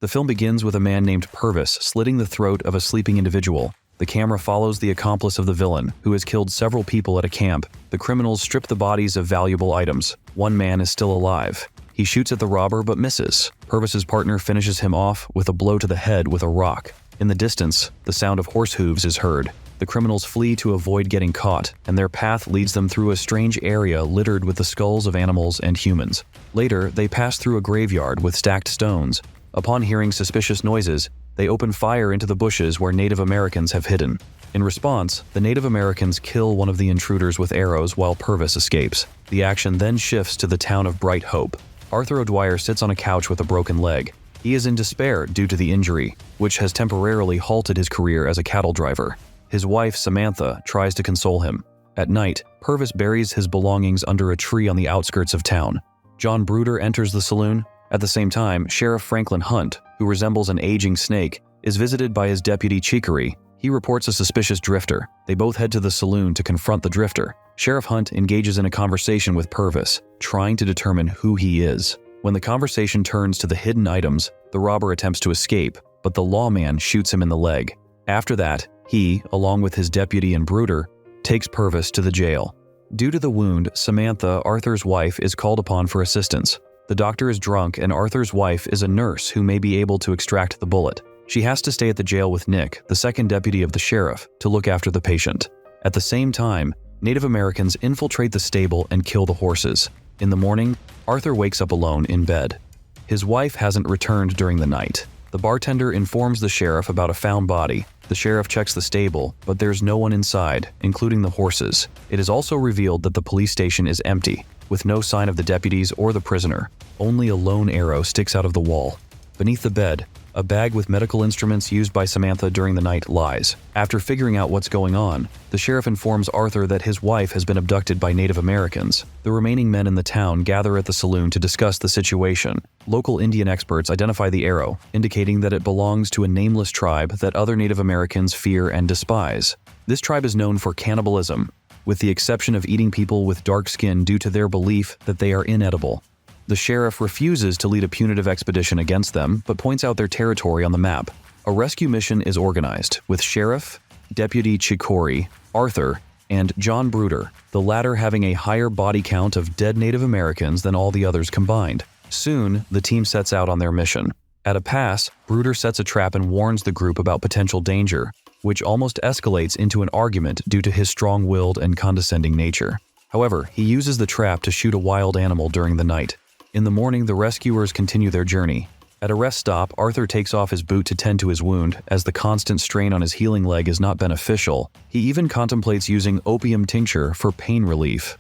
The film begins with a man named Purvis slitting the throat of a sleeping individual. The camera follows the accomplice of the villain, who has killed several people at a camp. The criminals strip the bodies of valuable items. One man is still alive. He shoots at the robber but misses. Purvis's partner finishes him off with a blow to the head with a rock. In the distance, the sound of horse hooves is heard. The criminals flee to avoid getting caught, and their path leads them through a strange area littered with the skulls of animals and humans. Later, they pass through a graveyard with stacked stones. Upon hearing suspicious noises, they open fire into the bushes where Native Americans have hidden. In response, the Native Americans kill one of the intruders with arrows while Purvis escapes. The action then shifts to the town of Bright Hope. Arthur O'Dwyer sits on a couch with a broken leg. He is in despair due to the injury, which has temporarily halted his career as a cattle driver. His wife, Samantha, tries to console him. At night, Purvis buries his belongings under a tree on the outskirts of town. John Bruder enters the saloon. At the same time, Sheriff Franklin Hunt, who resembles an aging snake, is visited by his deputy Chicory. He reports a suspicious drifter. They both head to the saloon to confront the drifter. Sheriff Hunt engages in a conversation with Purvis, trying to determine who he is. When the conversation turns to the hidden items, the robber attempts to escape, but the lawman shoots him in the leg. After that, he, along with his deputy and Bruder, takes Purvis to the jail. Due to the wound, Samantha, Arthur's wife, is called upon for assistance. The doctor is drunk and Arthur's wife is a nurse who may be able to extract the bullet. She has to stay at the jail with Nick, the second deputy of the sheriff, to look after the patient. At the same time, Native Americans infiltrate the stable and kill the horses. In the morning, Arthur wakes up alone in bed. His wife hasn't returned during the night. The bartender informs the sheriff about a found body. The sheriff checks the stable, but there's no one inside, including the horses. It is also revealed that the police station is empty, with no sign of the deputies or the prisoner. Only a lone arrow sticks out of the wall. Beneath the bed, a bag with medical instruments used by Samantha during the night lies. After figuring out what's going on, the sheriff informs Arthur that his wife has been abducted by Native Americans. The remaining men in the town gather at the saloon to discuss the situation. Local Indian experts identify the arrow, indicating that it belongs to a nameless tribe that other Native Americans fear and despise. This tribe is known for cannibalism, with the exception of eating people with dark skin due to their belief that they are inedible. The sheriff refuses to lead a punitive expedition against them, but points out their territory on the map. A rescue mission is organized, with Sheriff, Deputy Chicory, Arthur, and John Bruder, the latter having a higher body count of dead Native Americans than all the others combined. Soon, the team sets out on their mission. At a pass, Bruder sets a trap and warns the group about potential danger, which almost escalates into an argument due to his strong-willed and condescending nature. However, he uses the trap to shoot a wild animal during the night. In the morning, the rescuers continue their journey. At a rest stop, Arthur takes off his boot to tend to his wound, as the constant strain on his healing leg is not beneficial. He even contemplates using opium tincture for pain relief.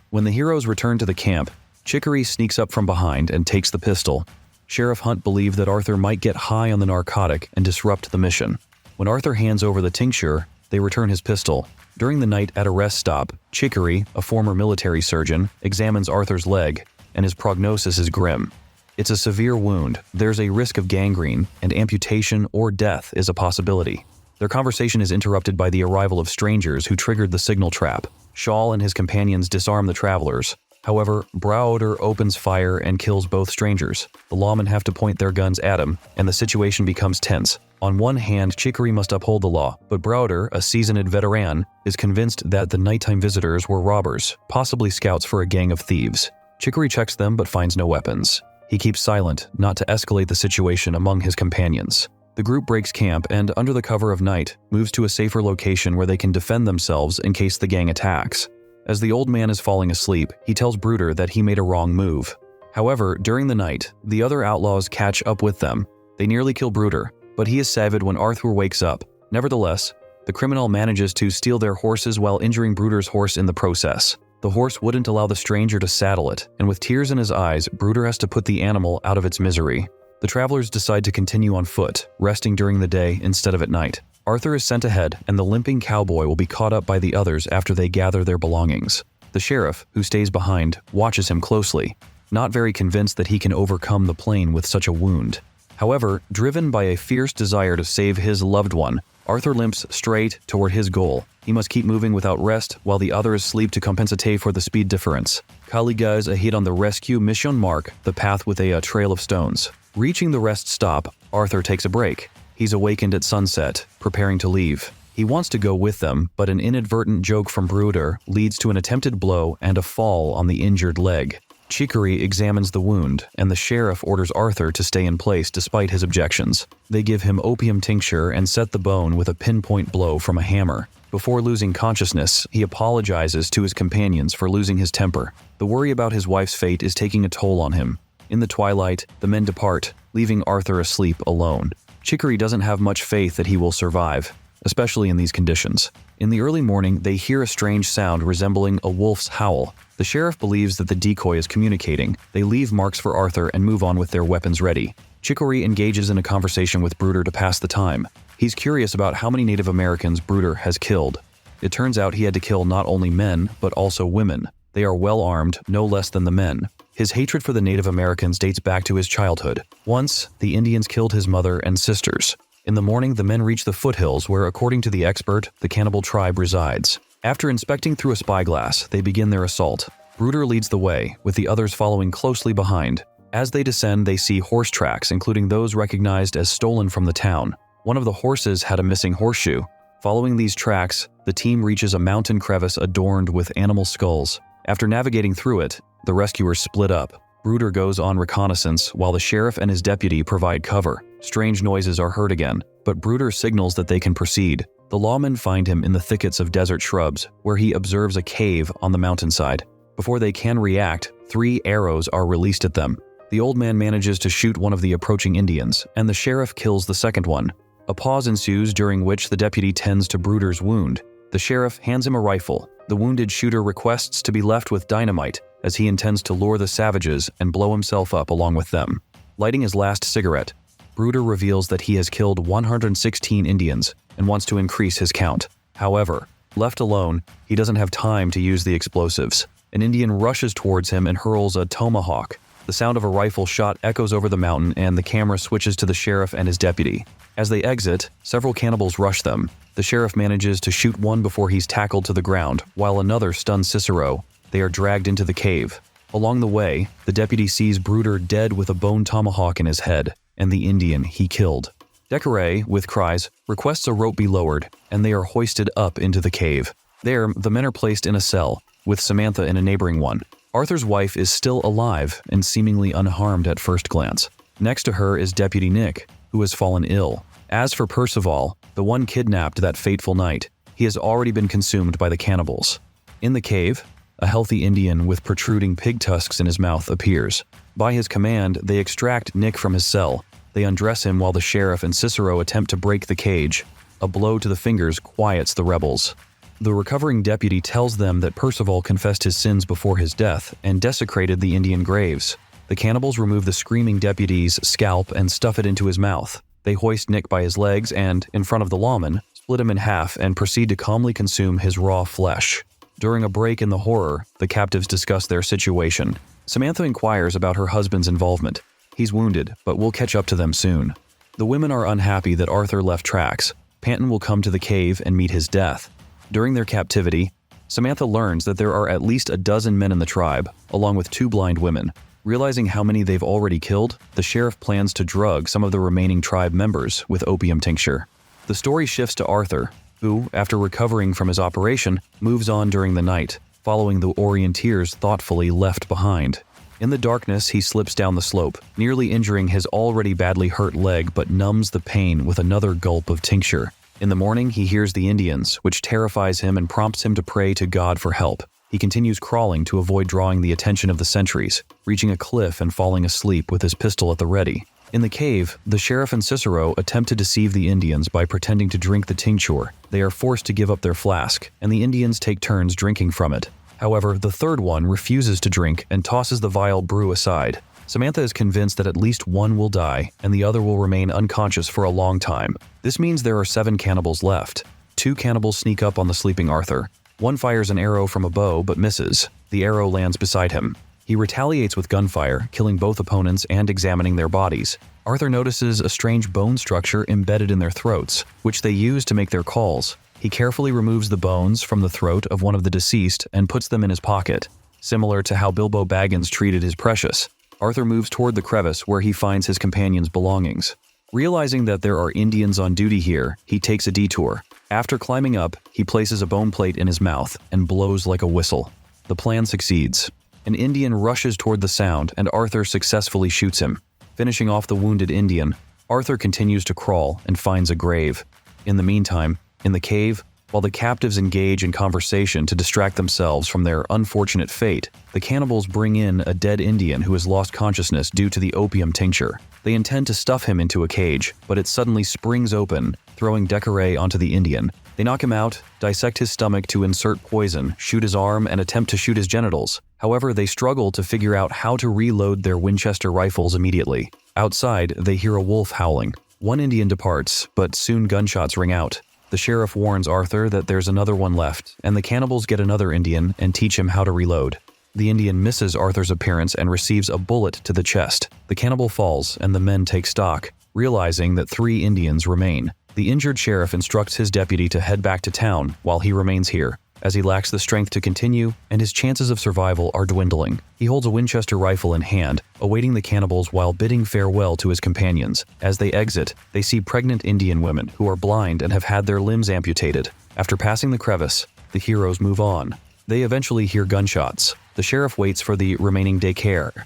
When the heroes return to the camp, Chicory sneaks up from behind and takes the pistol. Sheriff Hunt believed that Arthur might get high on the narcotic and disrupt the mission. When Arthur hands over the tincture, they return his pistol. During the night at a rest stop, Chicory, a former military surgeon, examines Arthur's leg, and his prognosis is grim. It's a severe wound, there's a risk of gangrene, and amputation or death is a possibility. Their conversation is interrupted by the arrival of strangers who triggered the signal trap. Shawl and his companions disarm the travelers. However, Browder opens fire and kills both strangers. The lawmen have to point their guns at him, and the situation becomes tense. On one hand, Chicory must uphold the law, but Browder, a seasoned veteran, is convinced that the nighttime visitors were robbers, possibly scouts for a gang of thieves. Chicory checks them but finds no weapons. He keeps silent, not to escalate the situation among his companions. The group breaks camp and, under the cover of night, moves to a safer location where they can defend themselves in case the gang attacks. As the old man is falling asleep, he tells Bruder that he made a wrong move. However, during the night, the other outlaws catch up with them. They nearly kill Bruder, but he is saved when Arthur wakes up. Nevertheless, the criminal manages to steal their horses while injuring Bruder's horse in the process. The horse wouldn't allow the stranger to saddle it, and with tears in his eyes, Bruder has to put the animal out of its misery. The travelers decide to continue on foot, resting during the day instead of at night. Arthur is sent ahead, and the limping cowboy will be caught up by the others after they gather their belongings. The sheriff, who stays behind, watches him closely, not very convinced that he can overcome the plane with such a wound. However, driven by a fierce desire to save his loved one, Arthur limps straight toward his goal. He must keep moving without rest while the others sleep to compensate for the speed difference. Kali guys ahead on the rescue mission mark the path with a trail of stones. Reaching the rest stop, Arthur takes a break. He's awakened at sunset, preparing to leave. He wants to go with them, but an inadvertent joke from Bruder leads to an attempted blow and a fall on the injured leg. Chicory examines the wound, and the sheriff orders Arthur to stay in place despite his objections. They give him opium tincture and set the bone with a pinpoint blow from a hammer. Before losing consciousness, he apologizes to his companions for losing his temper. The worry about his wife's fate is taking a toll on him. In the twilight, the men depart, leaving Arthur asleep alone. Chicory doesn't have much faith that he will survive, especially in these conditions. In the early morning, they hear a strange sound resembling a wolf's howl. The sheriff believes that the decoy is communicating. They leave marks for Arthur and move on with their weapons ready. Chicory engages in a conversation with Bruder to pass the time. He's curious about how many Native Americans Bruder has killed. It turns out he had to kill not only men, but also women. They are well armed, no less than the men. His hatred for the Native Americans dates back to his childhood. Once, the Indians killed his mother and sisters. In the morning, the men reach the foothills where, according to the expert, the cannibal tribe resides. After inspecting through a spyglass, they begin their assault. Bruder leads the way, with the others following closely behind. As they descend, they see horse tracks, including those recognized as stolen from the town. One of the horses had a missing horseshoe. Following these tracks, the team reaches a mountain crevice adorned with animal skulls. After navigating through it, the rescuers split up. Bruder goes on reconnaissance while the sheriff and his deputy provide cover. Strange noises are heard again, but Bruder signals that they can proceed. The lawmen find him in the thickets of desert shrubs, where he observes a cave on the mountainside. Before they can react, 3 arrows are released at them. The old man manages to shoot one of the approaching Indians, and the sheriff kills the second one. A pause ensues during which the deputy tends to Bruder's wound. The sheriff hands him a rifle. The wounded shooter requests to be left with dynamite, as he intends to lure the savages and blow himself up along with them. Lighting his last cigarette, Bruder reveals that he has killed 116 Indians and wants to increase his count. However, left alone, he doesn't have time to use the explosives. An Indian rushes towards him and hurls a tomahawk. The sound of a rifle shot echoes over the mountain, and the camera switches to the sheriff and his deputy. As they exit, several cannibals rush them. The sheriff manages to shoot one before he's tackled to the ground, while another stuns Cicero. They are dragged into the cave. Along the way, the deputy sees Bruder dead with a bone tomahawk in his head, and the Indian he killed. Decoray, with cries, requests a rope be lowered, and they are hoisted up into the cave. There, the men are placed in a cell, with Samantha in a neighboring one. Arthur's wife is still alive and seemingly unharmed at first glance. Next to her is Deputy Nick, who has fallen ill. As for Percival, the one kidnapped that fateful night, he has already been consumed by the cannibals. In the cave, a healthy Indian with protruding pig tusks in his mouth appears. By his command, they extract Nick from his cell. They undress him while the sheriff and Cicero attempt to break the cage. A blow to the fingers quiets the rebels. The recovering deputy tells them that Percival confessed his sins before his death and desecrated the Indian graves. The cannibals remove the screaming deputy's scalp and stuff it into his mouth. They hoist Nick by his legs and, in front of the lawman, split him in half and proceed to calmly consume his raw flesh. During a break in the horror, the captives discuss their situation. Samantha inquires about her husband's involvement. He's wounded, but will catch up to them soon. The women are unhappy that Arthur left tracks. Panton will come to the cave and meet his death. During their captivity, Samantha learns that there are at least a dozen men in the tribe, along with 2 blind women. Realizing how many they've already killed, the sheriff plans to drug some of the remaining tribe members with opium tincture. The story shifts to Arthur, who, after recovering from his operation, moves on during the night, following the orienteers thoughtfully left behind. In the darkness, he slips down the slope, nearly injuring his already badly hurt leg but numbs the pain with another gulp of tincture. In the morning, he hears the Indians, which terrifies him and prompts him to pray to God for help. He continues crawling to avoid drawing the attention of the sentries, reaching a cliff and falling asleep with his pistol at the ready. In the cave, the sheriff and Cicero attempt to deceive the Indians by pretending to drink the tincture. They are forced to give up their flask, and the Indians take turns drinking from it. However, the third one refuses to drink and tosses the vile brew aside. Samantha is convinced that at least one will die, and the other will remain unconscious for a long time. This means there are 7 cannibals left. 2 cannibals sneak up on the sleeping Arthur. One fires an arrow from a bow but misses. The arrow lands beside him. He retaliates with gunfire, killing both opponents and examining their bodies. Arthur notices a strange bone structure embedded in their throats, which they use to make their calls. He carefully removes the bones from the throat of one of the deceased and puts them in his pocket, similar to how Bilbo Baggins treated his precious. Arthur moves toward the crevice where he finds his companion's belongings. Realizing that there are Indians on duty here, he takes a detour. After climbing up, he places a bone plate in his mouth and blows like a whistle. The plan succeeds. An Indian rushes toward the sound and Arthur successfully shoots him. Finishing off the wounded Indian, Arthur continues to crawl and finds a grave. In the meantime, in the cave, while the captives engage in conversation to distract themselves from their unfortunate fate, the cannibals bring in a dead Indian who has lost consciousness due to the opium tincture. They intend to stuff him into a cage, but it suddenly springs open, throwing Decoray onto the Indian. They knock him out, dissect his stomach to insert poison, shoot his arm, and attempt to shoot his genitals. However, they struggle to figure out how to reload their Winchester rifles immediately. Outside, they hear a wolf howling. One Indian departs, but soon gunshots ring out. The sheriff warns Arthur that there's another one left, and the cannibals get another Indian and teach him how to reload. The Indian misses Arthur's appearance and receives a bullet to the chest. The cannibal falls, and the men take stock, realizing that 3 Indians remain. The injured sheriff instructs his deputy to head back to town while he remains here, as he lacks the strength to continue and his chances of survival are dwindling. He holds a Winchester rifle in hand, awaiting the cannibals while bidding farewell to his companions. As they exit, they see pregnant Indian women who are blind and have had their limbs amputated. After passing the crevice, the heroes move on. They eventually hear gunshots. The sheriff waits for the remaining daycare